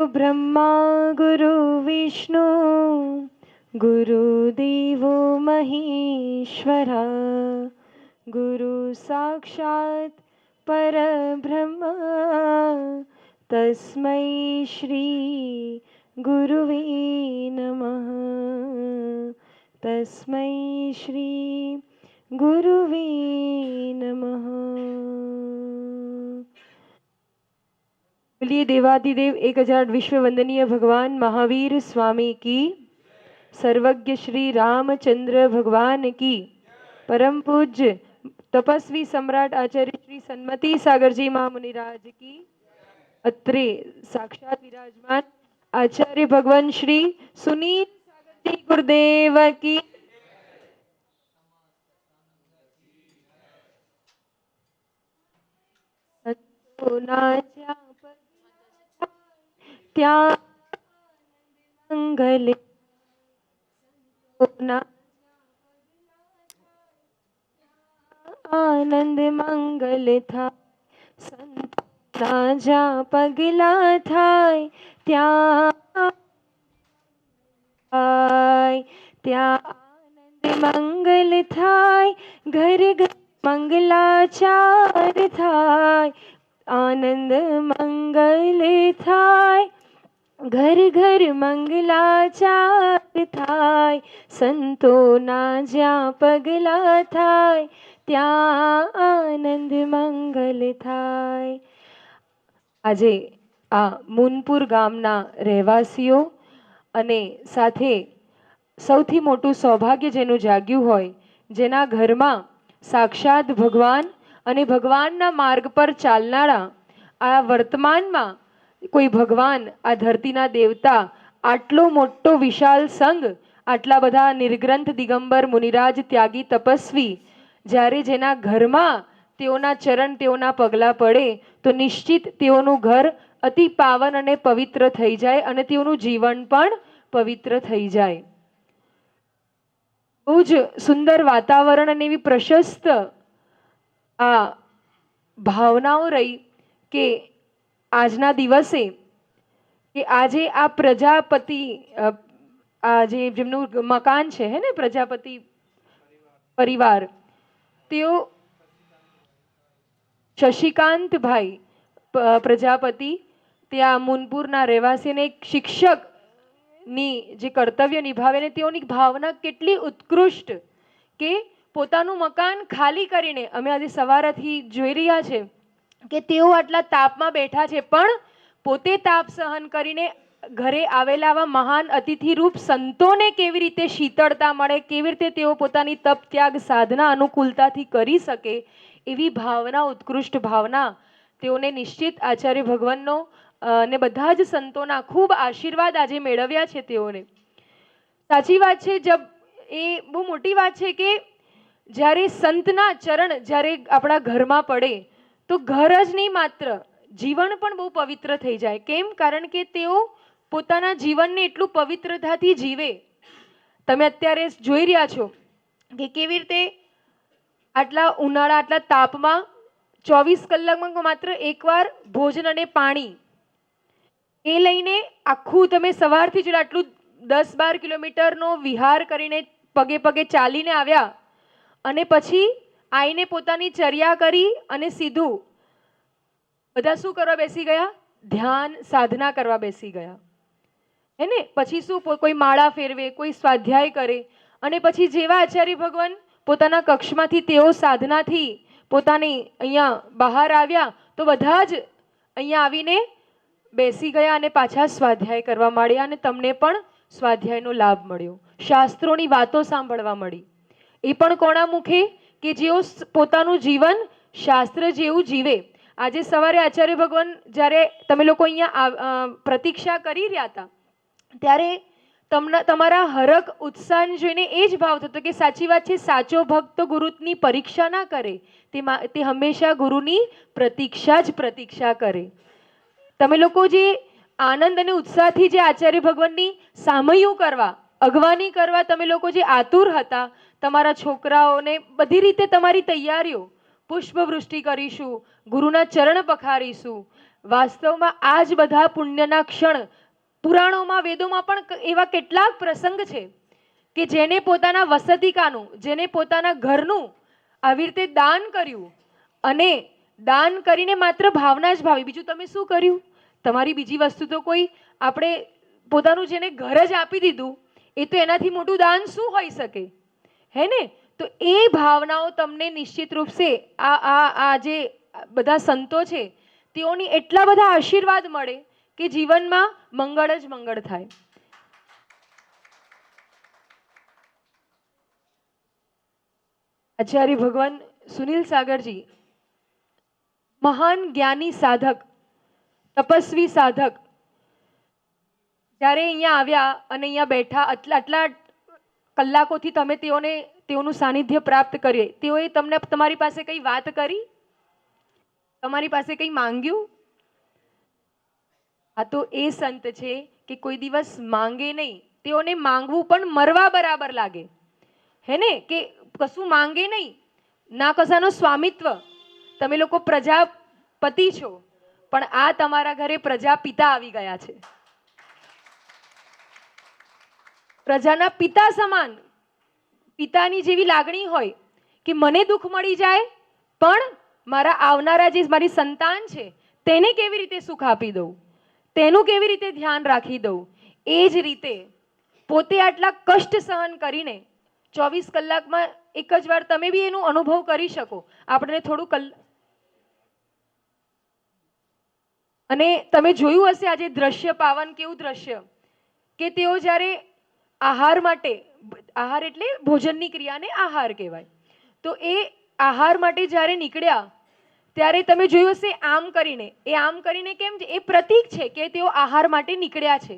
ब्रह्मा गुरु विष्णु गुरुदेवो महेश्वरा गुरु साक्षात् परब्रह्म तस्मै श्री गुरुवे नमः। तस्मै श्री गुरुवे नमः। बोलिए देवादिदेव 1000 विश्व वंदनीय भगवान महावीर स्वामी की, सर्वज्ञ श्री रामचंद्र भगवान की, परम पूज्य तपस्वी सम्राट आचार्य श्री सन्मति सागर जी महामुनिराज की, अत्रे साक्षात विराजमान आचार्य भगवान श्री सुनील सागर जी गुरुदेव की, ત્યાં મંગલ આનંદ મંગલ થાય, સંતના જ્યાં પગલા થાય ત્યાં આનંદ મંગલ થાય, ઘર ઘર મંગલાચાર થાય, આનંદ મંગલ થાય, ઘર ઘર મંગલાચાર થાય, સંતોના જ્યાં પગલા થાય ત્યાં આનંદ મંગલ થાય। આજે આ મુનપુર ગામના રહેવાસીઓ અને સાથે સૌથી મોટું સૌભાગ્ય જેનું જાગ્યું હોય, જેના ઘરમાં સાક્ષાત ભગવાન અને ભગવાનના માર્ગ પર ચાલનારા, આ વર્તમાનમાં કોઈ ભગવાન, આ ધરતીના દેવતા, આટલો મોટો વિશાળ સંઘ, આટલા બધા નિર્ગ્રંથ દિગંબર મુનિરાજ ત્યાગી તપસ્વી, જ્યારે જેના ઘરમાં તેઓના ચરણ, તેઓના પગલા પડે તો નિશ્ચિત તેઓનું ઘર અતિ પાવન અને પવિત્ર થઈ જાય અને તેઓનું જીવન પણ પવિત્ર થઈ જાય। બહુ જ સુંદર વાતાવરણ અને એવી પ્રશસ્ત આ ભાવનાઓ રહી કે આજના દિવસે કે આજે આ પ્રજાપતિ, આ જેમનું મકાન છે હે ને, પ્રજાપતિ પરિવાર, તેઓ શશિકાંતભાઈ પ્રજાપતિ ત્યાં મુનપુરના રહેવાસીને એક શિક્ષકની જે કર્તવ્ય નિભાવે ને તેઓની ભાવના કેટલી ઉત્કૃષ્ટ કે પોતાનું મકાન ખાલી કરીને, અમે આજે સવારથી જોઈ રહ્યા છે કે તેઓ આટલા તાપમાં બેઠા છે પણ પોતે તાપ સહન કરીને ઘરે આવેલા આવા મહાન અતિથિરૂપ સંતોને કેવી રીતે શીતળતા મળે, કેવી રીતે તેઓ પોતાની તપ ત્યાગ સાધના અનુકૂળતાથી કરી શકે, એવી ભાવના, ઉત્કૃષ્ટ ભાવના તેઓને નિશ્ચિત આચાર્ય ભગવાનનો અને બધા જ સંતોના ખૂબ આશીર્વાદ આજે મેળવ્યા છે તેઓને। સાચી વાત છે, જબ એ બહુ મોટી વાત છે કે જ્યારે સંતના ચરણ જ્યારે આપણા ઘરમાં પડે તો ઘર જ નહીં, માત્ર જીવન પણ બહુ પવિત્ર થઈ જાય। કેમ? કારણ કે તેઓ પોતાના જીવનને એટલું પવિત્રતાથી જીવે। તમે અત્યારે જોઈ રહ્યા છો કે કેવી રીતે આટલા ઉનાળા, આટલા તાપમાં 24 કલાકમાં માત્ર એકવાર ભોજન અને પાણી એ લઈને આખું તમે સવારથી જ આટલું 10-12 કિલોમીટરનો વિહાર કરીને પગે પગે ચાલીને આવ્યા અને પછી આવીને પોતાની ચર્યા કરી અને સીધું બધા શું કરવા બેસી ગયા? ધ્યાન સાધના કરવા બેસી ગયા હે ને। પછી શું, કોઈ માળા ફેરવે, કોઈ સ્વાધ્યાય કરે અને પછી જેવા આચાર્ય ભગવાન પોતાના કક્ષમાંથી તેઓ સાધનાથી પોતાની અહીંયા બહાર આવ્યા તો બધા જ અહીંયા આવીને બેસી ગયા અને પાછા સ્વાધ્યાય કરવા માંડ્યા અને તમને પણ સ્વાધ્યાયનો લાભ મળ્યો, શાસ્ત્રોની વાતો સાંભળવા મળી, એ પણ કોના મુખે? કે જેઓ પોતાનું જીવન શાસ્ત્ર જેવું જીવે। આજે સવારે આચાર્ય ભગવાન જ્યારે તમે લોકો અહીંયા પ્રતીક્ષા કરી રહ્યા હતા ત્યારે તમારા હરખ ઉત્સાહ જોઈને એ જ ભાવ થતો કે સાચી વાત છે, સાચો ભક્ત ગુરુની પરીક્ષા ના કરે, તે હંમેશા ગુરુની પ્રતીક્ષા જ પ્રતીક્ષા કરે। તમે લોકો જે આનંદ અને ઉત્સાહથી જે આચાર્ય ભગવાનની સામયું કરવા, અગવાની કરવા તમે લોકો જે આતુર હતા, તમારા છોકરાઓને બધી રીતે તમારી તૈયારીઓ, પુષ્પવૃષ્ટિ કરીશું, ગુરુના ચરણ પખારીશું, વાસ્તવમાં આ જ બધા પુણ્યના ક્ષણ પુરાણોમાં, વેદોમાં પણ એવા કેટલાક પ્રસંગ છે કે જેને પોતાના વસતિકાનું, જેને પોતાના ઘરનું આવી રીતે દાન કર્યું, અને દાન કરીને માત્ર ભાવના જ ભાવી, બીજું તમે શું કર્યું? તમારી બીજી વસ્તુ તો કોઈ, આપણે પોતાનું જેને ઘર જ આપી દીધું, એ તો એનાથી મોટું દાન શું હોઈ શકે, હે ને? તો એ ભાવનાઓ તમને નિશ્ચિત રૂપ સે આ જે બધા સંતો છે તેઓની એટલા બધા આશીર્વાદ મળે કે જીવનમાં મંગળ જ મંગળ થાય. આચાર્ય ભગવાન સુનિલ સાગરજી મહાન જ્ઞાની સાધક, તપસ્વી સાધક, જ્યારે અહીંયા આવ્યા અને અહીંયા બેઠા, આટલા કલાકોથી તમે તેઓનું સાનિધ્ય પ્રાપ્ત કરીએ, તેઓએ તમને તમારી પાસે કઈ વાત કરી? તમારી પાસે કઈ માંગ્યું? આ તો એ સંત છે કે કોઈ દિવસ માંગે નહીં, તેઓને માંગવું પણ મરવા બરાબર લાગે, હે ને? કે કશું માંગે નહીં, ના કશાનો સ્વામિત્વ. તમે લોકો પ્રજાપતિ છો, પણ આ તમારા ઘરે પ્રજાપિતા આવી ગયા છે, પ્રજાના પિતા સમાન. પિતાની જેવી લાગણી હોય કે મને દુઃખ મળી જાય, પણ મારા આવનારા જે મારી સંતાન છે તેને કેવી રીતે સુખ આપી દઉં, તેનું કેવી રીતે ધ્યાન રાખી દઉં. એ જ રીતે પોતે આટલા કષ્ટ સહન કરીને 24 કલાકમાં એક જ વાર તમે બી એનો અનુભવ કરી શકો. આપણે થોડું અને તમે જોયું હશે આજે દ્રશ્ય પાવન, કેવું દ્રશ્ય કે તેઓ જ્યારે આહાર માટે, આહાર એટલે ભોજનની ક્રિયાને આહાર કહેવાય, તો એ આહાર માટે જ્યારે નીકળ્યા ત્યારે તમે જોયું હશે આમ કરીને, એ આમ કરીને કેમ છે? એ પ્રતીક છે કે તેઓ આહાર માટે નીકળ્યા છે.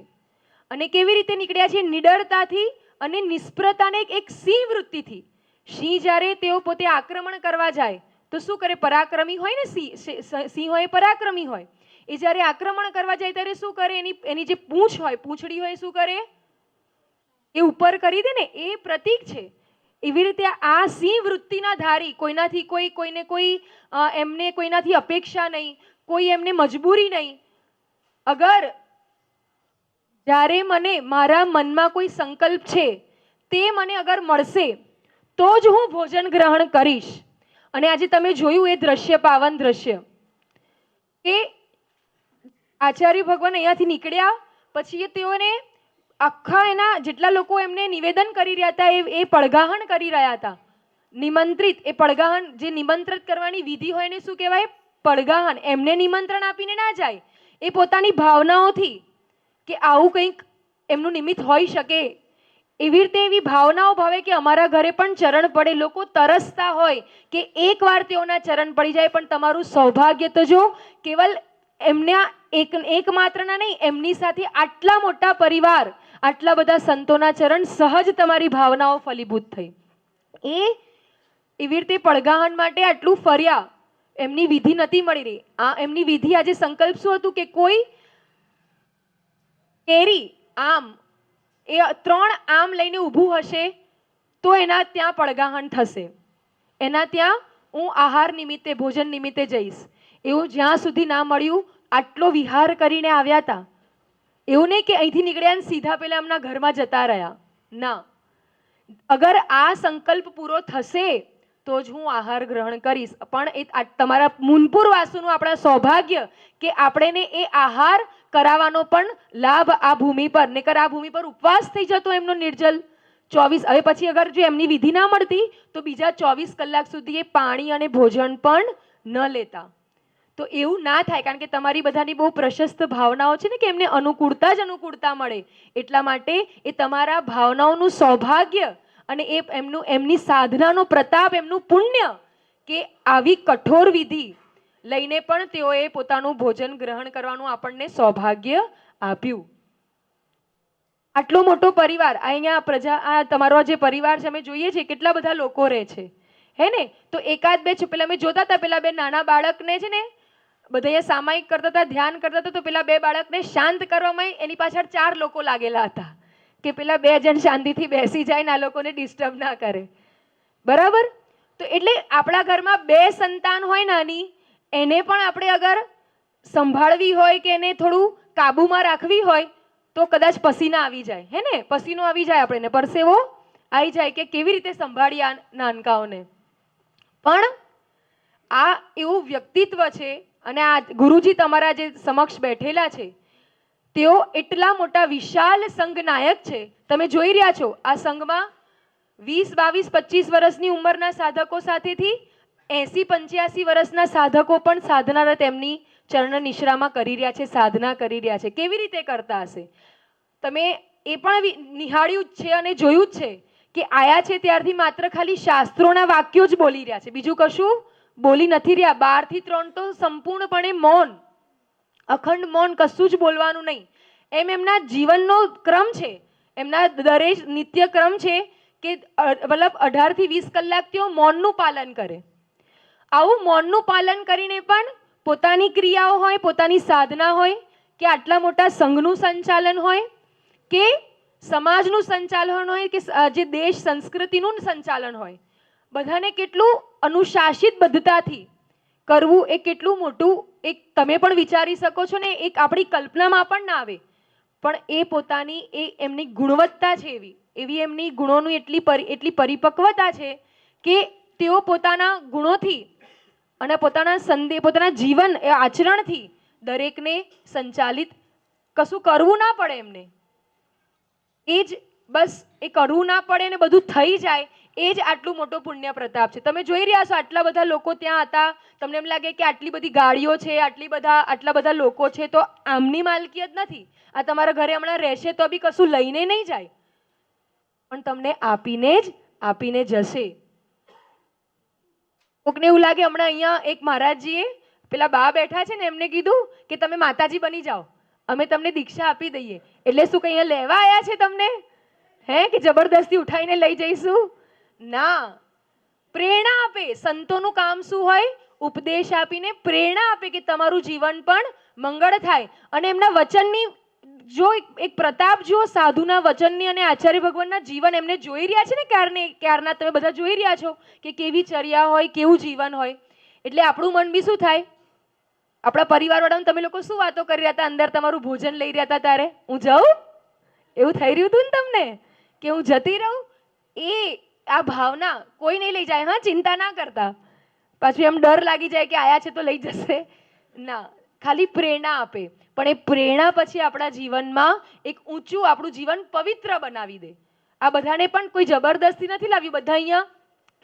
અને કેવી રીતે નીકળ્યા છે? નિડરતાથી અને નિષ્ફળતાને એક સિંહ વૃત્તિથી. સિંહ જ્યારે તેઓ પોતે આક્રમણ કરવા જાય તો શું કરે? પરાક્રમી હોય ને, સિંહ હોય પરાક્રમી હોય. એ જ્યારે આક્રમણ કરવા જાય ત્યારે શું કરે? એની જે પૂંછ હોય, પૂંછડી હોય, શું કરે? એ ઉપર કરી દે ને, એ પ્રતીક છે. એવી રીતે આ સિંહ વૃત્તિના ધારી, કોઈનાથી કોઈને કોઈ એમને કોઈનાથી અપેક્ષા નહીં, કોઈ એમને મજબૂરી નહીં. અગર જ્યારે મને મારા મનમાં કોઈ સંકલ્પ છે તે મને અગર મળશે તો જ હું ભોજન ગ્રહણ કરીશ. અને આજે તમે જોયું એ દ્રશ્ય, પાવન દ્રશ્ય, કે આચાર્ય ભગવાન અહીંયાથી નીકળ્યા પછી તેઓને આખા એના જેટલા લોકો એમને નિવેદન કરી રહ્યા હતા, એ પડઘાહણ કરી રહ્યા હતા, નિમંત્રિત. એ પડઘાહણ, જે નિમંત્રિત કરવાની વિધિ હોય ને શું કહેવાય? પડઘાહણ. એમને નિમંત્રણ આપીને ના જાય, એ પોતાની ભાવનાઓથી કે આવું કંઈક એમનું નિમિત્ત હોઈ શકે, એવી રીતે એવી ભાવનાઓ ભાવે કે અમારા ઘરે પણ ચરણ પડે. લોકો તરસતા હોય કે એકવાર તેઓના ચરણ પડી જાય. પણ તમારું સૌભાગ્ય તો જો, કેવલ એમના એકમાત્રના નહીં, એમની સાથે આટલા મોટા પરિવાર, આટલા બધા સંતોના ચરણ, સહજ તમારી ભાવનાઓ ફલીભૂત થઈ. એ એવી રીતે પડઘાહણ માટે આટલું ફર્યા, એમની વિધિ નથી મળી રહી. આ એમની વિધિ, આજે સંકલ્પ શું હતું કે કોઈ કેરી, આમ, એ 3 આમ લઈને ઊભું હશે તો એના ત્યાં પડઘાહણ થશે, એના ત્યાં હું આહાર નિમિત્તે, ભોજન નિમિત્તે જઈશ. એવું જ્યાં સુધી ના મળ્યું, આટલો વિહાર કરીને આવ્યા હતા, એવું નહીં કે અહીંથી નીકળ્યા ને સીધા પેલા એમના ઘરમાં જતા રહ્યા, ના. અગર આ સંકલ્પ પૂરો થશે તો જ હું આહાર ગ્રહણ કરીશ. પણ એ તમારા મુનપુર વાસુનું આપણા સૌભાગ્ય કે આપણે એ આહાર કરાવવાનો પણ લાભ આ ભૂમિ પર, નહીતર આ ભૂમિ પર ઉપવાસ થઈ જતો એમનો નિર્જલ 24. હવે પછી અગર જો એમની વિધિ ના મળતી તો બીજા 24 કલાક સુધી એ પાણી અને ભોજન પણ ન લેતા. તો એવું ના થાય, કારણ કે તમારી બધાની બહુ પ્રશસ્ત ભાવનાઓ છે ને કે એમને અનુકૂળતા જ અનુકૂળતા મળે. એટલા માટે એ તમારા ભાવનાઓનું સૌભાગ્ય અને એ એમની સાધનાનો પ્રતાપ, એમનું પુણ્ય કે આવી કઠોર વિધિ લઈને પણ તેઓએ પોતાનું ભોજન ગ્રહણ કરવાનું આપણને સૌભાગ્ય આપ્યું. આટલો મોટો પરિવાર, અહીંયા આ તમારો જે પરિવાર છે, અમે જોઈએ છીએ કેટલા બધા લોકો રહે છે, હે ને? તો એકાદ બે પેલા અમે જોતા હતા, પેલા બે નાના બાળકને છે ને બધા સામાયિક કરતા હતા, ધ્યાન કરતા હતા, તો પેલા 2 બાળકને શાંત કરવામાં એની પાછળ 4 લોકો લાગેલા હતા કે પેલા 2 જણ શાંતિથી બેસી જાય ને આ લોકોને ડિસ્ટર્બ ના કરે, બરાબર? તો એટલે આપણા ઘરમાં 2 સંતાન હોય નાની, એને પણ આપણે અગર સંભાળવી હોય કે એને થોડું કાબુમાં રાખવી હોય તો કદાચ પસીના આવી જાય, હે ને, પસીનો આવી જાય, આપણને પરસેવો આવી જાય કે કેવી રીતે સંભાળીએ આ નાનકાઓને. પણ આ એવું વ્યક્તિત્વ છે અને આ ગુરુજી તમારા જે સમક્ષ બેઠેલા છે તેઓ એટલા મોટા વિશાળ સંઘ નાયક છે. તમે જોઈ રહ્યા છો આ સંઘમાં 20, 22, 25 વર્ષની ઉંમરના સાધકો સાથેથી 80, 85 વર્ષના સાધકો પણ સાધનારત એમની ચરણ નિશ્રામાં કરી રહ્યા છે, સાધના કરી રહ્યા છે. કેવી રીતે કરતા હશે? તમે એ પણ નિહાળ્યું જ છે અને જોયું જ છે કે આયા છે ત્યારથી માત્ર ખાલી શાસ્ત્રોના વાક્યો જ બોલી રહ્યા છે, બીજું કશું બોલી નથી રહ્યા. 12 થી 3 તો સંપૂર્ણપણે મૌન, અખંડ મૌન, કશું જ બોલવાનું નહીં. એમ એમના જીવનનો ક્રમ છે, એમના દરેક નિત્ય ક્રમ છે કે મતલબ 18 થી 20 કલાક તેઓ મૌનનું પાલન કરે. આવું મૌનનું પાલન કરીને પણ પોતાની ક્રિયાઓ હોય, પોતાની સાધના હોય કે આટલા મોટા સંઘનું સંચાલન હોય કે સમાજનું સંચાલન હોય કે જે દેશ સંસ્કૃતિનું સંચાલન હોય, બધાને કેટલું અનુશાસિત બદ્ધતાથી કરવું એ કેટલું મોટું એક તમે પણ વિચારી શકો છો ને, એક આપણી કલ્પનામાં પણ ના આવે. પણ એ પોતાની એ એમની ગુણવત્તા છે, એવી એમની ગુણોની એટલી પરિપક્વતા છે કે તેઓ પોતાના ગુણોથી અને પોતાના જીવન એ આચરણથી દરેકને સંચાલિત, કશું કરવું ના પડે એમને, એ જ બસ એ કરવું ના પડે ને બધું થઈ જાય, એ જ આટલું મોટો પુણ્ય પ્રતાપ છે. તમે જોઈ રહ્યા છો આટલા બધા લોકો ત્યાં હતા, તમને એમ લાગે કે આટલી બધી ગાડીઓ છે, આટલા બધા લોકો છે, તો આમની માલકિયત નથી. આ તમારા ઘરે હમણાં રહેશે તો બી કશું લઈને નહીં જાય, પણ તમને આપીને જશે. કોકને એવું લાગે, હમણાં અહીંયા એક મહારાજજીએ પેલા બા બેઠા છે ને એમને કીધું કે તમે માતાજી બની જાઓ, અમે તમને દીક્ષા આપી દઈએ. એટલે શું કઈ અહીંયા લેવા આવ્યા છે તમને, હે, કે જબરદસ્તી ઉઠાઈને લઈ જઈશું? ના, પ્રેરણા આપે. સંતોનું કામ શું હોય? ઉપદેશ આપીને પ્રેરણા આપે કે તમારું જીવન પણ મંગળ થાય. અને એમના વચનની જો એક પ્રતાપ જુઓ, સાધુના વચનની અને આચાર્ય ભગવાનના જીવન એમને જોઈ રહ્યા છે ને, ક્યારના તમે બધા જોઈ રહ્યા છો કે કેવી ચર્યા હોય, કેવું જીવન હોય. એટલે આપણું મન બી શું થાય? આપણા પરિવારવાળાને તમે લોકો શું વાતો કરી રહ્યા હતા અંદર, તમારું ભોજન લઈ રહ્યા હતા ત્યારે હું જાઉં, એવું થઈ રહ્યું હતું ને તમને કે હું જતી રહું? એ આ ભાવના કોઈ નહીં લઈ જાય. હા, ચિંતા ના કરતા, પાછું એમ ડર લાગી જાય કે આયા છે તો લઈ જશે ના, ખાલી પ્રેરણા આપે. પણ એ પ્રેરણા પછી આપણા જીવનમાં એક ઊંચું આપણું જીવન પવિત્ર બનાવી દે. આ બધાને પણ કોઈ જબરદસ્તી નથી લાવી. બધા અહીંયા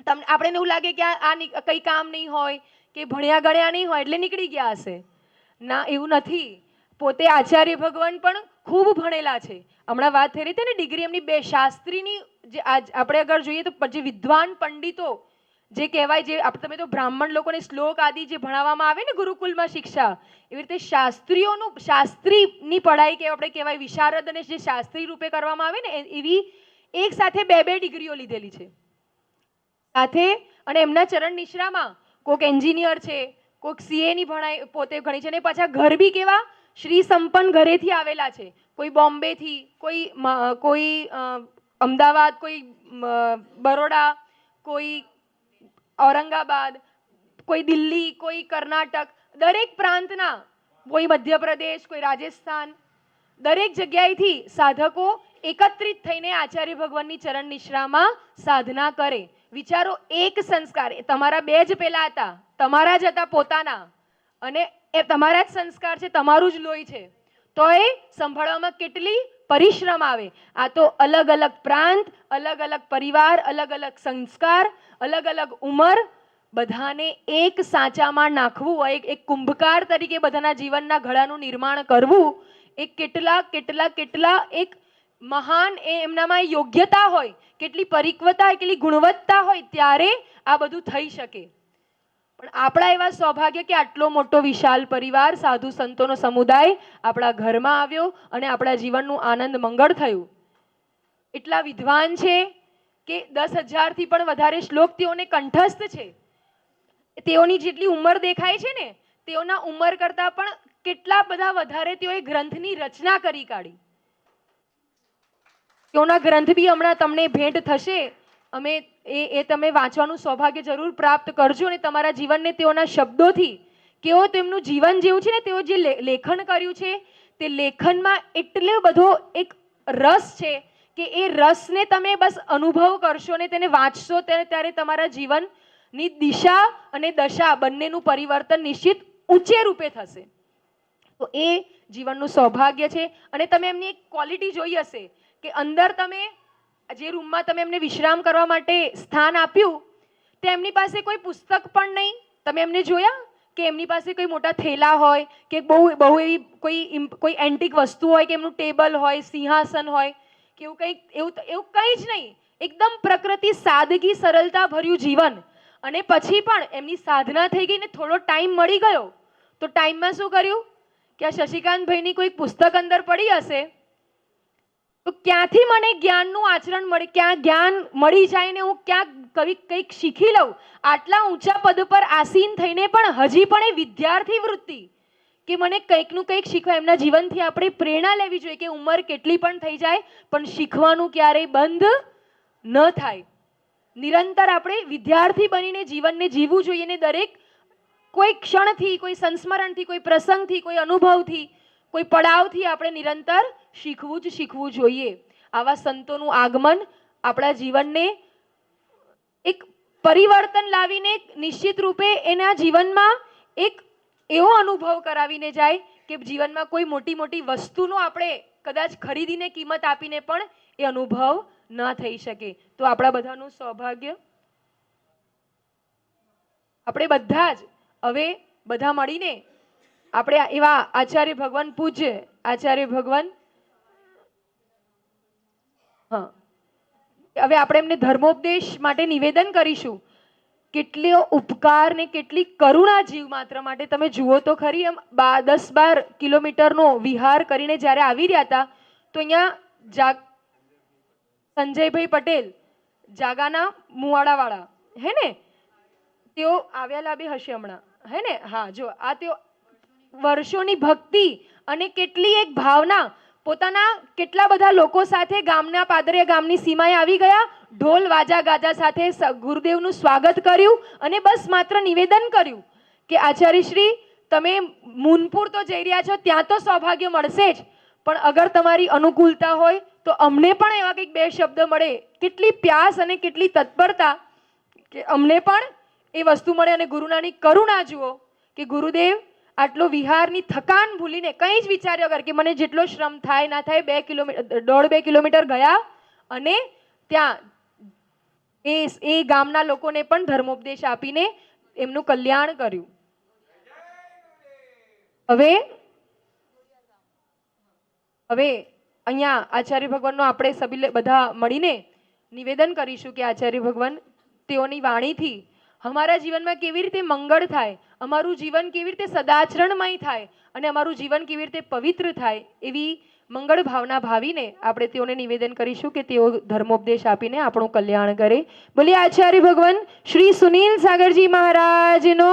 તમને આપણે એવું લાગે કે આ કંઈ કામ નહીં હોય કે ભણ્યા ગણ્યા નહીં હોય એટલે નીકળી ગયા હશે. ના, એવું નથી. પોતે આચાર્ય ભગવાન પણ ખૂબ ભણેલા છે. હમણાં વાત થઈ રહી હતી ને ડિગ્રી એમની 2 શાસ્ત્રીની, જે આપણે અગર જોઈએ તો જે વિદ્વાન પંડિતો જે કહેવાય, જે તમે તો બ્રાહ્મણ લોકોને શ્લોક આદિ જે ભણાવવામાં આવે ને ગુરુકુલમાં શિક્ષા, એવી રીતે શાસ્ત્રીની પઢાઈ કે આપણે કહેવાય વિશારદ અને જે શાસ્ત્રી રૂપે કરવામાં આવે ને, એવી એક સાથે 2 ડિગ્રીઓ લીધેલી છે સાથે. અને એમના ચરણ નિશ્રામાં કોઈક એન્જિનિયર છે, કોઈક સીએની ભણાઈ પોતે ભણી છે, અને પાછા ઘર બી કેવા શ્રી સંપન્ન ઘરેથી આવેલા છે. કોઈ બોમ્બેથી, કોઈ અમદાવાદ, કોઈ બરોડા, કોઈ ઔરંગાબાદ, કોઈ દિલ્હી, કોઈ કર્ણાટક, દરેક પ્રાંતના, કોઈ મધ્યપ્રદેશ, કોઈ રાજસ્થાન, દરેક જગ્યાએથી સાધકો એકત્રિત થઈને આચાર્ય ભગવાનની ચરણ નિશ્રામાં સાધના કરે. વિચારો, એક સંસ્કાર, તમારા 2 જ પેલા હતા, તમારા જ હતા પોતાના, અને એ તમારા જ સંસ્કાર છે, તમારું જ લોહી છે, તો એ સંભાળવામાં કેટલી પરિશ્રમ આવે. આ તો અલગ અલગ પ્રાંત, અલગ અલગ પરિવાર, અલગ અલગ સંસ્કાર, અલગ અલગ ઉંમર, બધાને એક સાચામાં નાખવું હોય, એક કુંભકાર તરીકે બધાના જીવનના ઘડાનું નિર્માણ કરવું, એ કેટલા એક મહાન એમનામાં યોગ્યતા હોય, કેટલી પરિપક્વતા, કેટલી ગુણવત્તા હોય, ત્યારે આ બધું થઈ શકે. પણ આપણા એવા સૌભાગ્ય કે આટલો મોટો વિશાળ પરિવાર, સાધુ સંતોનો સમુદાય આપણા ઘરમાં આવ્યો અને આપણા જીવનનું આનંદ મંગળ થયું. એટલા વિદ્વાન છે કે 10,000 થી પણ વધારે શ્લોક તેઓને કંઠસ્થ છે. તેઓની જેટલી ઉંમર દેખાય છે ને, તેઓના ઉંમર કરતા પણ કેટલા બધા વધારે તેઓએ ગ્રંથની રચના કરી કાઢી. તેઓના ગ્રંથ બી હમણાં તમને ભેટ થશે. તમે વાંચવાનું સૌભાગ્ય જરૂર પ્રાપ્ત કરજો અને તમારા જીવનને તેઓના શબ્દોથી કેવો તેમનું જીવન જેવું છે ને, તેઓ જે લેખન કર્યું છે તે લેખનમાં એટલો બધો એક રસ છે કે એ રસને તમે બસ અનુભવ કરશો ને તેને વાંચશો ત્યારે તમારા જીવનની દિશા અને દશા બંનેનું પરિવર્તન નિશ્ચિત ઊંચે રૂપે થશે. તો એ જીવનનું સૌભાગ્ય છે. અને તમે એમની એક ક્વોલિટી જોઈ હશે કે અંદર તમે જે રૂમમાં તમે એમને વિશ્રામ કરવા માટે સ્થાન આપ્યું તે એમની પાસે કોઈ પુસ્તક પણ નહીં. તમે એમને જોયા કે એમની પાસે કોઈ મોટા થેલા હોય કે બહુ એવી કોઈ એન્ટિક વસ્તુ હોય કે એમનું ટેબલ હોય, સિંહાસન હોય કે એવું કંઈ જ નહીં. એકદમ પ્રકૃતિ, સાદગી, સરળતા ભર્યું જીવન. અને પછી પણ એમની સાધના થઈ ગઈ ને થોડો ટાઈમ મળી ગયો તો ટાઈમમાં શું કર્યું કે આ શશિકાંતભાઈની કોઈ પુસ્તક અંદર પડી હશે તો ક્યાંથી મને જ્ઞાનનું આચરણ મળે, ક્યાં જ્ઞાન મળી જાય ને હું ક્યાંક કંઈક શીખી લઉં. આટલા ઊંચા પદ પર આસીન થઈને પણ હજી પણ એ વિદ્યાર્થી વૃત્તિ કે મને કંઈકનું કંઈક શીખવા. એમના જીવનથી આપણે પ્રેરણા લેવી જોઈએ કે ઉંમર કેટલી પણ થઈ જાય પણ શીખવાનું ક્યારેય બંધ ન થાય. નિરંતર આપણે વિદ્યાર્થી બનીને જીવનને જીવવું જોઈએ ને દરેક કોઈ ક્ષણથી, કોઈ સંસ્મરણથી, કોઈ પ્રસંગથી, કોઈ અનુભવથી, કોઈ પડાવથી આપણે નિરંતર શીખવું જોઈએ. આવા સંતોનું આગમન આપણા જીવનને એક પરિવર્તન લાવીને નિશ્ચિત રૂપે એના જીવનમાં એક એવો અનુભવ કરાવીને જાય કે જીવનમાં કોઈ મોટી મોટી વસ્તુનો આપણે કદાચ ખરીદીને કિંમત આપીને પણ એ અનુભવ ન થઈ શકે. તો આપણા બધાનું સૌભાગ્ય. આપણે બધા જ હવે બધા મળીને આપણે એવા આચાર્ય ભગવાન, પૂજ્ય આચાર્ય ભગવાન, હા, હવે આપણે એમને ધર્મોપદેશ માટે નિવેદન કરીશું. કેટલો ઉપકાર ને કેટલી કરુણા જીવ માત્ર માટે. તમે જુઓ તો ખરી, એમ 10-12 કિલોમીટરનો વિહાર કરીને જ્યારે આવી રહ્યા હતા તો અહીંયા સંજયભાઈ પટેલ, જાગાના મુવાડાવાળા, હે ને, તેઓ આવ્યા બી હશે હમણાં, હે ને? હા, જો આ તેઓ વર્ષોની ભક્તિ અને કેટલી એક ભાવના પોતાના કેટલા બધા લોકો સાથે ગામના પાદરિયા ગામની સીમાએ આવી ગયા, ઢોલ વાજા ગાજા સાથે ગુરુદેવનું સ્વાગત કર્યું અને બસ માત્ર નિવેદન કર્યું કે આચાર્યશ્રી તમે મુનપુર તો જઈ રહ્યા છો, ત્યાં તો સૌભાગ્ય મળશે જ, પણ અગર તમારી અનુકૂળતા હોય તો અમને પણ એવા કંઈક 2 શબ્દ મળે. કેટલી પ્યાસ અને કેટલી તત્પરતા કે અમને પણ એ વસ્તુ મળે. અને ગુરુનાની કરુણા જુઓ કે ગુરુદેવ આટલો વિહારની થકાન ભૂલીને કંઈ જ વિચાર્યા વગર કે મને જેટલો શ્રમ થાય ના થાય 1.5-2 કિલોમીટર ગયા અને ત્યાં એ ગામના લોકોને પણ ધર્મોપદેશ આપીને એમનું કલ્યાણ કર્યું. હવે અહીંયા આચાર્ય ભગવાનનો આપણે સભી બધા મળીને નિવેદન કરીશું કે આચાર્ય ભગવાન તેઓની વાણીથી અમારા જીવનમાં કેવી રીતે મંગળ થાય, અમારું જીવન કેવી રીતે સદાચરણમય થાય અને અમારું જીવન કેવી રીતે પવિત્ર થાય, એવી મંગળ ભાવના ભાવીને આપણે તેઓને નિવેદન કરીશું કે તેઓ ધર્મોપદેશ આપીને આપણું કલ્યાણ કરે. બોલીએ આચાર્ય ભગવાન શ્રી સુનિલ સાગરજી મહારાજનો